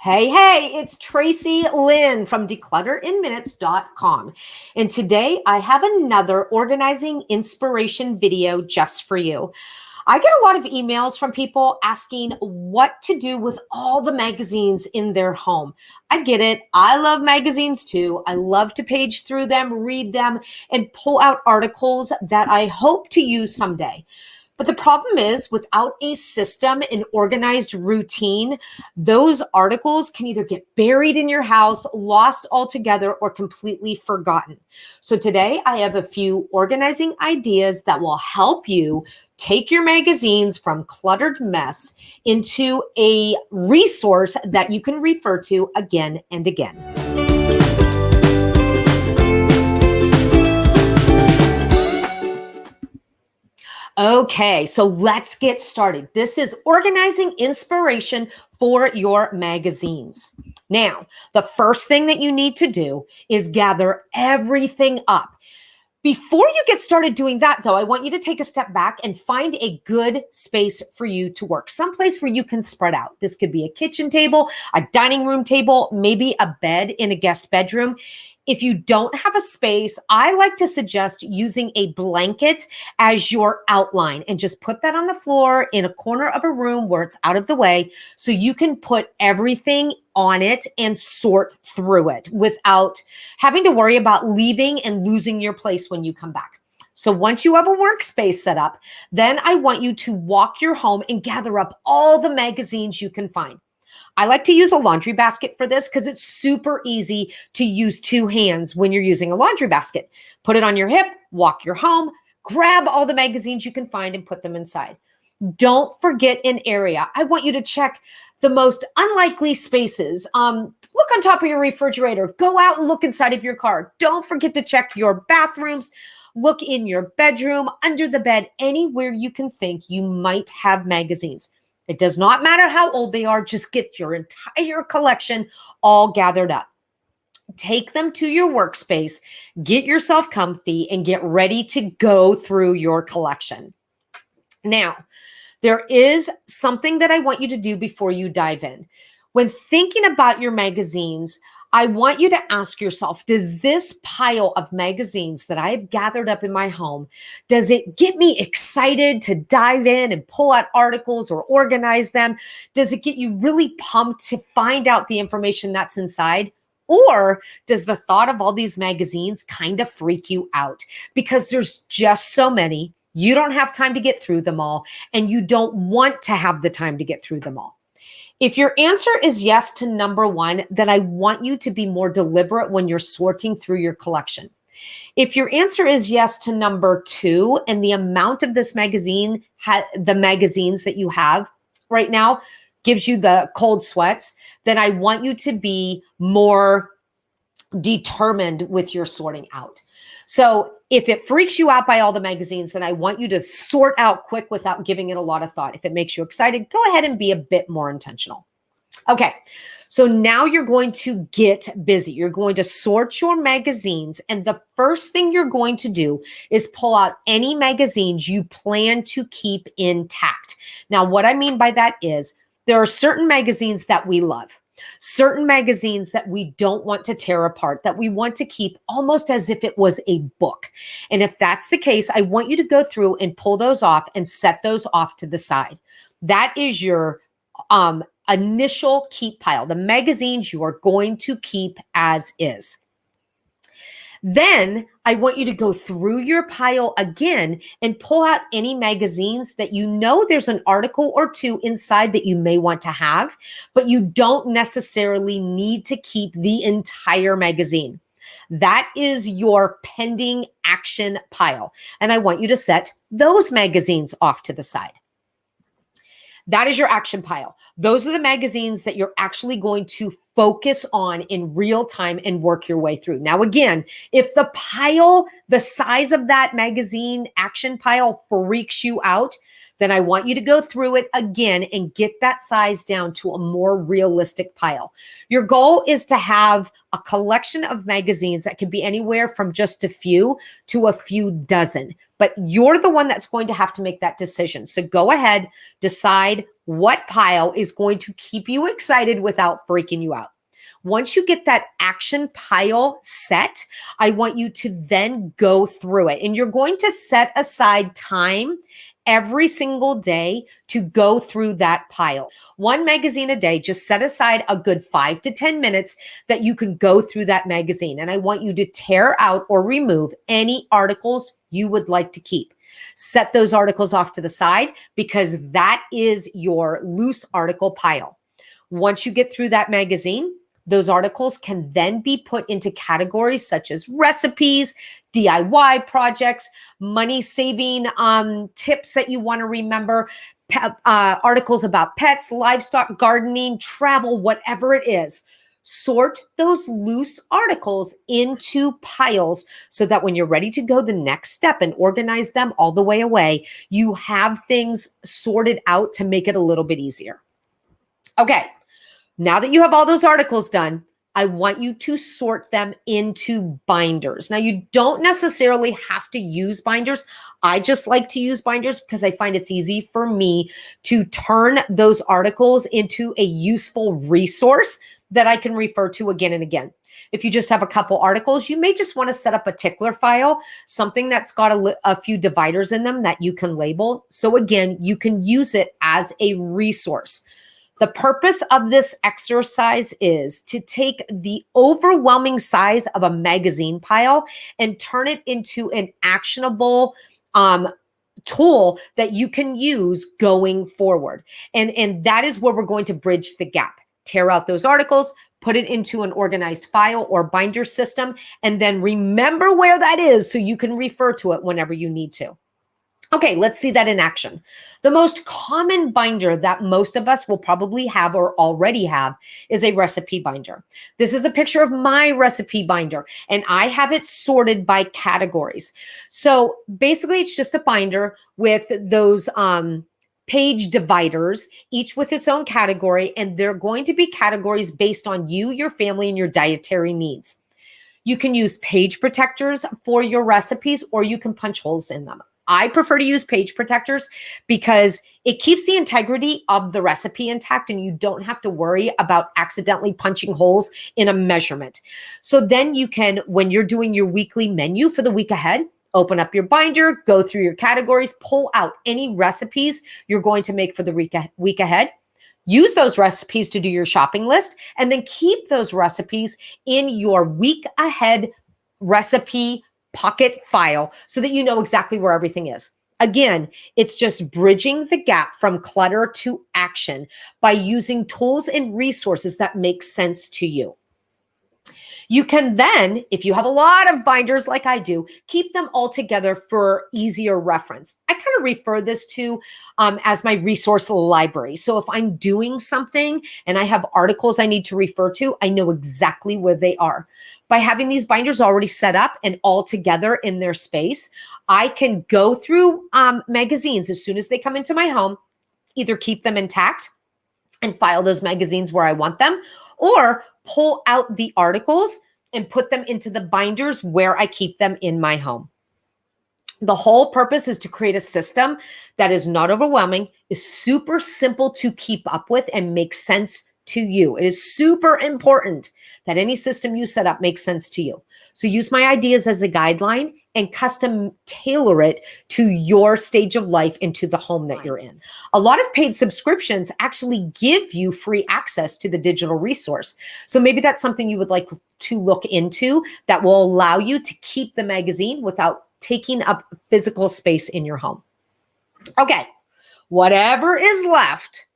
Hey, it's Tracy Lynn from declutterinminutes.com. And today I have another organizing inspiration video just for you. I get a lot of emails from people asking what to do with all the magazines in their home. I get it. I love magazines too. I love to page through them, read them, and pull out articles that I hope to use someday. But the problem is, without a system and organized routine, those articles can either get buried in your house, lost altogether, or completely forgotten. So today I have a few organizing ideas that will help you take your magazines from cluttered mess into a resource that you can refer to again and again. Okay, so let's get started. This is organizing inspiration for your magazines. Now, the first thing that you need to do is gather everything up. Before you get started doing that, though, I want you to take a step back and find a good space for you to work, someplace where you can spread out. This could be a kitchen table, a dining room table, maybe a bed in a guest bedroom. If you don't have a space, I like to suggest using a blanket as your outline and just put that on the floor in a corner of a room where it's out of the way so you can put everything on it and sort through it without having to worry about leaving and losing your place when you come back. So once you have a workspace set up, then I want you to walk your home and gather up all the magazines you can find. I like to use a laundry basket for this because it's super easy to use two hands when you're using a laundry basket. Put it on your hip, walk your home, grab all the magazines you can find and put them inside. Don't forget an area. I want you to check the most unlikely spaces. Look on top of your refrigerator. Go out and look inside of your car. Don't forget to check your bathrooms. Look in your bedroom, under the bed, anywhere you can think you might have magazines. It does not matter how old they are. Just get your entire collection all gathered up. Take them to your workspace, get yourself comfy, and get ready to go through your collection. Now, there is something that I want you to do before you dive in. When thinking about your magazines, I want you to ask yourself, does this pile of magazines that I've gathered up in my home, does it get me excited to dive in and pull out articles or organize them? Does it get you really pumped to find out the information that's inside? Or does the thought of all these magazines kind of freak you out? Because there's just so many, you don't have time to get through them all, and you don't want to have the time to get through them all. If your answer is yes to number one, then I want you to be more deliberate when you're sorting through your collection. If your answer is yes to number two, and the amount of this magazine, the magazines that you have right now gives you the cold sweats, then I want you to be more determined with your sorting out. So if it freaks you out by all the magazines, then I want you to sort out quick without giving it a lot of thought. If it makes you excited, go ahead and be a bit more intentional. Okay, so now you're going to get busy. You're going to sort your magazines, and the first thing you're going to do is pull out any magazines you plan to keep intact. Now, what I mean by that is there are certain magazines that we love. Certain magazines that we don't want to tear apart, that we want to keep almost as if it was a book. And if that's the case, I want you to go through and pull those off and set those off to the side. That is your initial keep pile, the magazines you are going to keep as is. Then I want you to go through your pile again and pull out any magazines that you know there's an article or two inside that you may want to have, but you don't necessarily need to keep the entire magazine. That is your pending action pile. And I want you to set those magazines off to the side. That is your action pile. Those are the magazines that you're actually going to focus on in real time and work your way through. Now, again, if the pile, the size of that magazine action pile freaks you out, then I want you to go through it again and get that size down to a more realistic pile. Your goal is to have a collection of magazines that could be anywhere from just a few to a few dozen. but you're the one that's going to have to make that decision. So go ahead, decide what pile is going to keep you excited without freaking you out. Once you get that action pile set, I want you to then go through it. And you're going to set aside time every single day to go through that pile. One magazine a day, just set aside a good 5 to 10 minutes that you can go through that magazine. And I want you to tear out or remove any articles you would like to keep. Set those articles off to the side because that is your loose article pile. Once you get through that magazine, those articles can then be put into categories such as recipes, DIY projects, money saving tips that you want to remember, articles about pets, livestock, gardening, travel, whatever it is. Sort those loose articles into piles so that when you're ready to go the next step and organize them all the way away, you have things sorted out to make it a little bit easier. Okay. Now that you have all those articles done, I want you to sort them into binders. Now, you don't necessarily have to use binders. I just like to use binders because I find it's easy for me to turn those articles into a useful resource that I can refer to again and again. If you just have a couple articles, you may just want to set up a tickler file, something that's got a few dividers in them that you can label. So again, you can use it as a resource. The purpose of this exercise is to take the overwhelming size of a magazine pile and turn it into an actionable tool that you can use going forward. And that is where we're going to bridge the gap. Tear out those articles, put it into an organized file or binder system, and then remember where that is so you can refer to it whenever you need to. Okay, let's see that in action. The most common binder that most of us will probably have or already have is a recipe binder. This is a picture of my recipe binder, and I have it sorted by categories. So basically, it's just a binder with those page dividers, each with its own category, and they're going to be categories based on you, your family, and your dietary needs. You can use page protectors for your recipes, or you can punch holes in them. I prefer to use page protectors because it keeps the integrity of the recipe intact and you don't have to worry about accidentally punching holes in a measurement. So then you can, when you're doing your weekly menu for the week ahead, open up your binder, go through your categories, pull out any recipes you're going to make for the week ahead. Use those recipes to do your shopping list, and then keep those recipes in your week ahead recipe pocket file so that you know exactly where everything is. Again, it's just bridging the gap from clutter to action by using tools and resources that make sense to you. You can then, if you have a lot of binders like I do, keep them all together for easier reference. I kind of refer this to as my resource library. So if I'm doing something and I have articles I need to refer to, I know exactly where they are. By having these binders already set up and all together in their space, I can go through magazines as soon as they come into my home, either keep them intact and file those magazines where I want them, or pull out the articles and put them into the binders where I keep them in my home. The whole purpose is to create a system that is not overwhelming, is super simple to keep up with, and makes sense to you. It is super important that any system you set up makes sense to you. So use my ideas as a guideline and custom tailor it to your stage of life and to the home that you're in. A lot of paid subscriptions actually give you free access to the digital resource. So maybe that's something you would like to look into that will allow you to keep the magazine without taking up physical space in your home. Okay, whatever is left,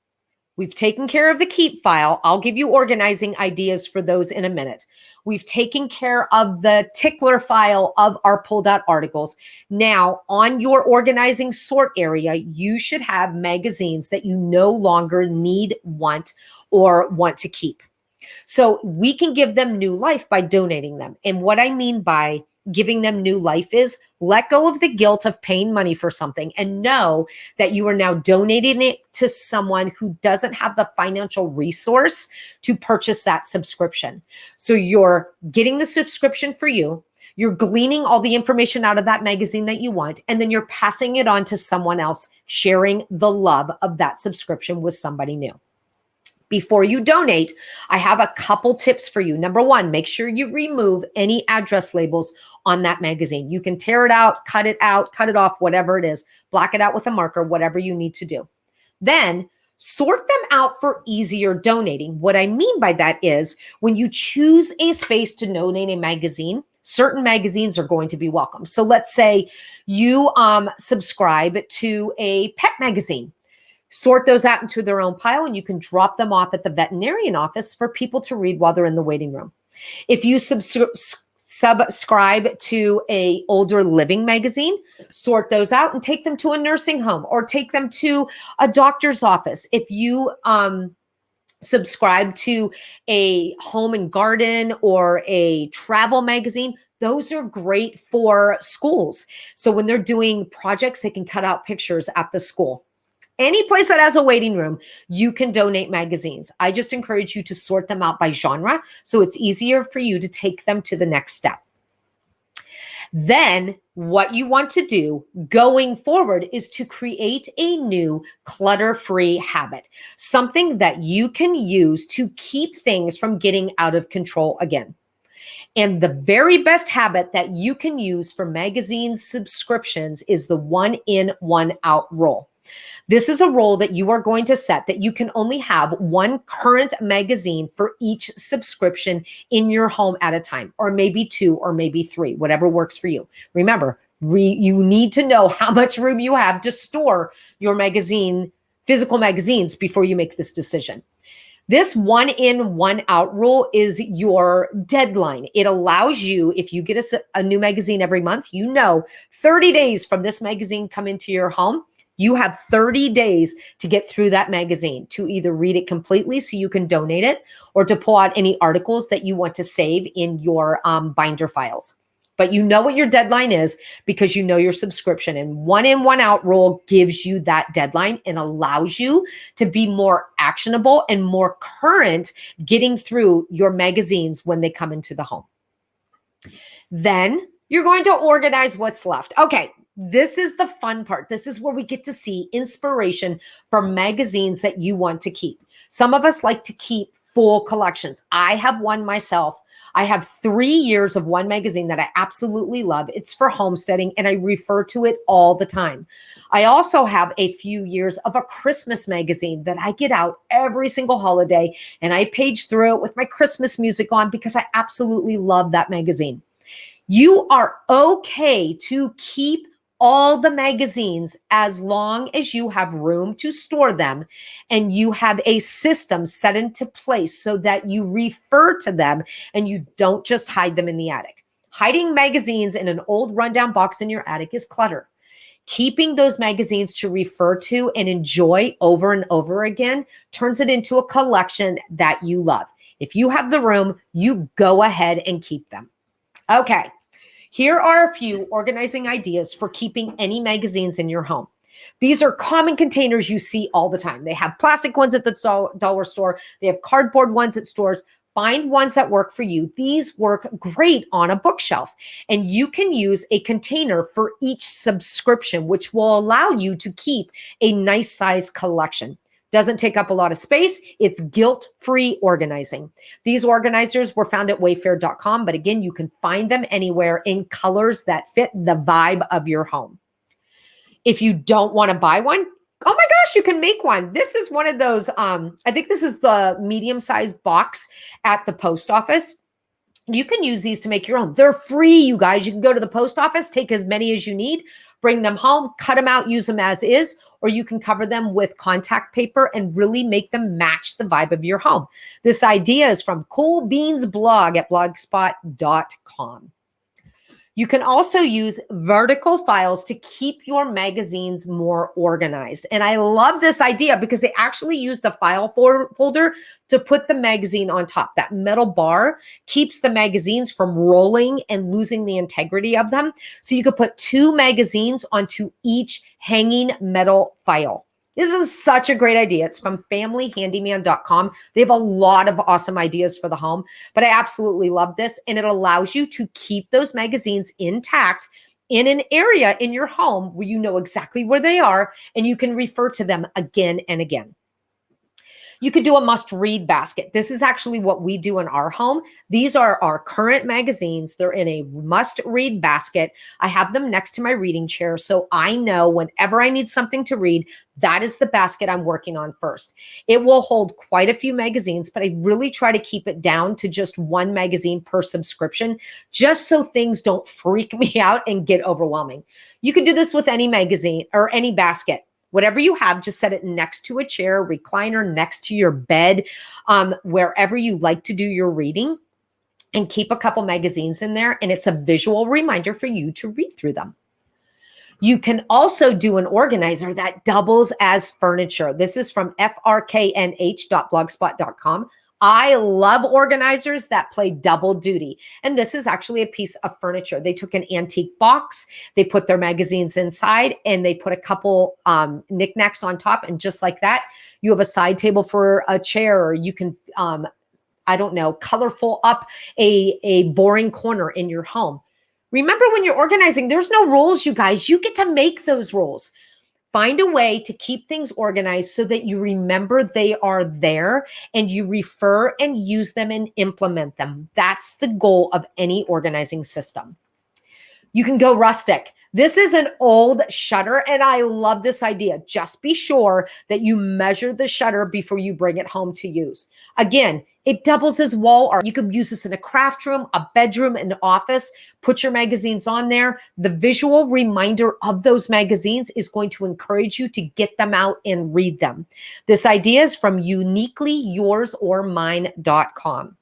we've taken care of the keep file. I'll give you organizing ideas for those in a minute. We've taken care of the tickler file of our pulled out articles. Now, on your organizing sort area, you should have magazines that you no longer need, want, or want to keep. So we can give them new life by donating them. And what I mean by giving them new life is let go of the guilt of paying money for something and know that you are now donating it to someone who doesn't have the financial resource to purchase that subscription. So you're getting the subscription for you. You're gleaning all the information out of that magazine that you want, and then you're passing it on to someone else, sharing the love of that subscription with somebody new. Before you donate, I have a couple tips for you. Number one, make sure you remove any address labels on that magazine. You can tear it out, cut it off, whatever it is, black it out with a marker, whatever you need to do. Then sort them out for easier donating. What I mean by that is when you choose a space to donate a magazine, certain magazines are going to be welcome. So let's say you subscribe to a pet magazine. Sort those out into their own pile, and you can drop them off at the veterinarian office for people to read while they're in the waiting room. If you subscribe to a older living magazine, sort those out and take them to a nursing home or take them to a doctor's office. If you subscribe to a home and garden or a travel magazine, those are great for schools. So when they're doing projects, they can cut out pictures at the school. Any place that has a waiting room, you can donate magazines. I just encourage you to sort them out by genre so it's easier for you to take them to the next step. Then what you want to do going forward is to create a new clutter-free habit, something that you can use to keep things from getting out of control again. And the very best habit that you can use for magazine subscriptions is the 1 in, 1 out rule. This is a rule that you are going to set that you can only have one current magazine for each subscription in your home at a time, or maybe 2 or maybe 3, whatever works for you. Remember, you need to know how much room you have to store your physical magazines before you make this decision. This 1 in, 1 out rule is your deadline. It allows you, if you get a new magazine every month, 30 days from this magazine come into your home, you have 30 days to get through that magazine, to either read it completely so you can donate it or to pull out any articles that you want to save in your binder files. But you know what your deadline is because you know your subscription, and 1 in, 1 out rule gives you that deadline and allows you to be more actionable and more current getting through your magazines when they come into the home. Then you're going to organize what's left. Okay. This is the fun part. This is where we get to see inspiration from magazines that you want to keep. Some of us like to keep full collections. I have one myself. I have 3 years of one magazine that I absolutely love. It's for homesteading, and I refer to it all the time. I also have a few years of a Christmas magazine that I get out every single holiday, and I page through it with my Christmas music on because I absolutely love that magazine. You are okay to keep all the magazines as long as you have room to store them and you have a system set into place so that you refer to them and you don't just hide them in the attic. Hiding magazines in an old rundown box in your attic is clutter. Keeping those magazines to refer to and enjoy over and over again turns it into a collection that you love. If you have the room, you go ahead and keep them. Okay. Here are a few organizing ideas for keeping any magazines in your home. These are common containers you see all the time. They have plastic ones at the dollar store. They have cardboard ones at stores. Find ones that work for you. These work great on a bookshelf. And you can use a container for each subscription, which will allow you to keep a nice size collection. Doesn't take up a lot of space. It's guilt-free organizing. These organizers were found at wayfair.com, but again, you can find them anywhere in colors that fit the vibe of your home. If you don't want to buy one, oh my gosh, you can make one. This is one of those, I think this is the medium-sized box at the post office. You can use these to make your own. They're free, you guys. You can go to the post office, take as many as you need, bring them home, cut them out, use them as is, or you can cover them with contact paper and really make them match the vibe of your home. This idea is from Cool Beans blog at blogspot.com. You can also use vertical files to keep your magazines more organized. And I love this idea because they actually use the file folder to put the magazine on top. That metal bar keeps the magazines from rolling and losing the integrity of them. So you could put 2 magazines onto each hanging metal file. This is such a great idea. It's from familyhandyman.com. They have a lot of awesome ideas for the home, but I absolutely love this. And it allows you to keep those magazines intact in an area in your home where you know exactly where they are and you can refer to them again and again. You could do a must read basket. This is actually what we do in our home. These are our current magazines. They're in a must read basket. I have them next to my reading chair. So I know whenever I need something to read, that is the basket I'm working on first. It will hold quite a few magazines, but I really try to keep it down to just one magazine per subscription, just so things don't freak me out and get overwhelming. You could do this with any magazine or any basket. Whatever you have, just set it next to a chair, recliner, next to your bed, wherever you like to do your reading, and keep a couple magazines in there. And it's a visual reminder for you to read through them. You can also do an organizer that doubles as furniture. This is from frknh.blogspot.com. I love organizers that play double duty. And this is actually a piece of furniture. They took an antique box, they put their magazines inside, and they put a couple knickknacks on top. And just like that, you have a side table for a chair, or you can, I don't know, colorful up a boring corner in your home. Remember, when you're organizing, there's no rules, you guys. You get to make those rules. Find a way to keep things organized so that you remember they are there and you refer and use them and implement them. That's the goal of any organizing system. You can go rustic. This is an old shutter, and I love this idea. Just be sure that you measure the shutter before you bring it home to use. Again, it doubles as wall art. You could use this in a craft room, a bedroom, an office. Put your magazines on there. The visual reminder of those magazines is going to encourage you to get them out and read them. This idea is from uniquelyyoursormine.com.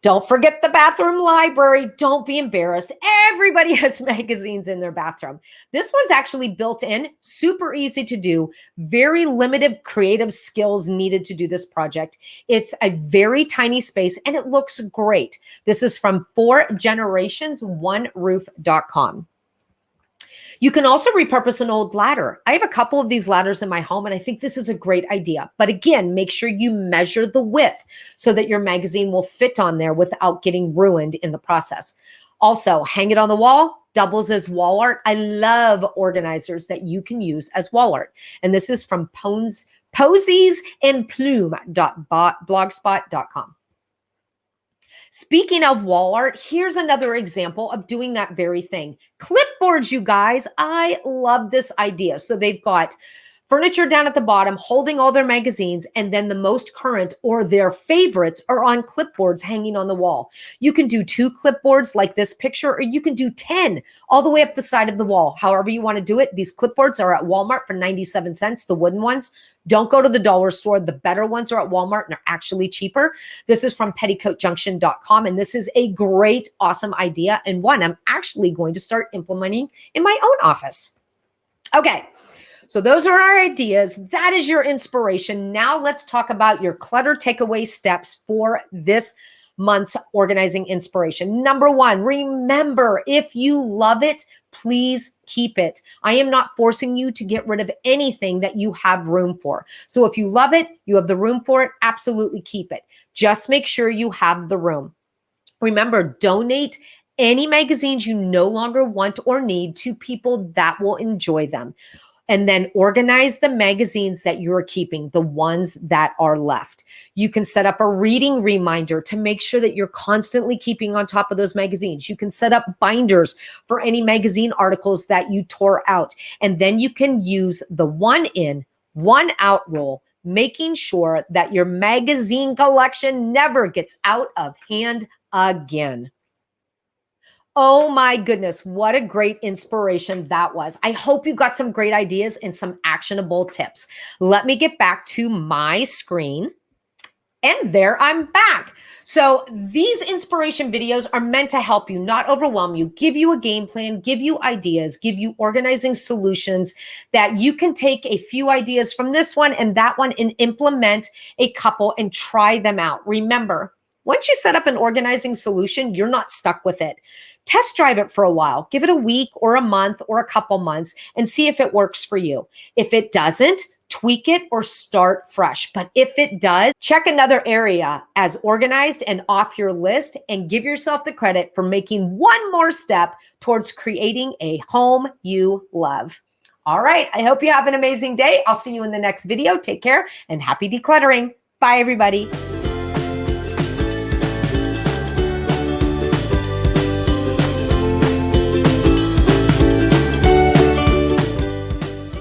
Don't forget the bathroom library. Don't be embarrassed. Everybody has magazines in their bathroom. This one's actually built in, super easy to do, very limited creative skills needed to do this project. It's a very tiny space and it looks great. This is from 4generationsOneRoof.com. You can also repurpose an old ladder. I have a couple of these ladders in my home, and I think this is a great idea. But again, make sure you measure the width so that your magazine will fit on there without getting ruined in the process. Also, hang it on the wall, doubles as wall art. I love organizers that you can use as wall art. And this is from posiesandplume.blogspot.com. Speaking of wall art, here's another example of doing that very thing. Clipboards, you guys. I love this idea. So they've got furniture down at the bottom, holding all their magazines, and then the most current or their favorites are on clipboards hanging on the wall. You can do 2 clipboards like this picture, or you can do 10 all the way up the side of the wall. However you want to do it. These clipboards are at Walmart for 97 cents, the wooden ones. Don't go to the dollar store. The better ones are at Walmart and are actually cheaper. This is from petticoatjunction.com, and this is a great, awesome idea, and one I'm actually going to start implementing in my own office. Okay. So those are our ideas. That is your inspiration. Now let's talk about your clutter takeaway steps for this month's organizing inspiration. Number 1, remember, if you love it, please keep it. I am not forcing you to get rid of anything that you have room for. So if you love it, you have the room for it, absolutely keep it. Just make sure you have the room. Remember, donate any magazines you no longer want or need to people that will enjoy them. And then organize the magazines that you're keeping, the ones that are left. You can set up a reading reminder to make sure that you're constantly keeping on top of those magazines. You can set up binders for any magazine articles that you tore out. And then you can use the 1 in, 1 out rule, making sure that your magazine collection never gets out of hand again. Oh my goodness, what a great inspiration that was. I hope you got some great ideas and some actionable tips. Let me get back to my screen. And there I'm back. So these inspiration videos are meant to help you, not overwhelm you, give you a game plan, give you ideas, give you organizing solutions that you can take a few ideas from this one and that one and implement a couple and try them out. Remember, once you set up an organizing solution, you're not stuck with it. test drive it for a while. Give it a week or a month or a couple months and see if it works for you. If it doesn't, tweak it or start fresh. But if it does, check another area as organized and off your list and give yourself the credit for making one more step towards creating a home you love. All right, I hope you have an amazing day. I'll see you in the next video. Take care and happy decluttering. Bye, everybody.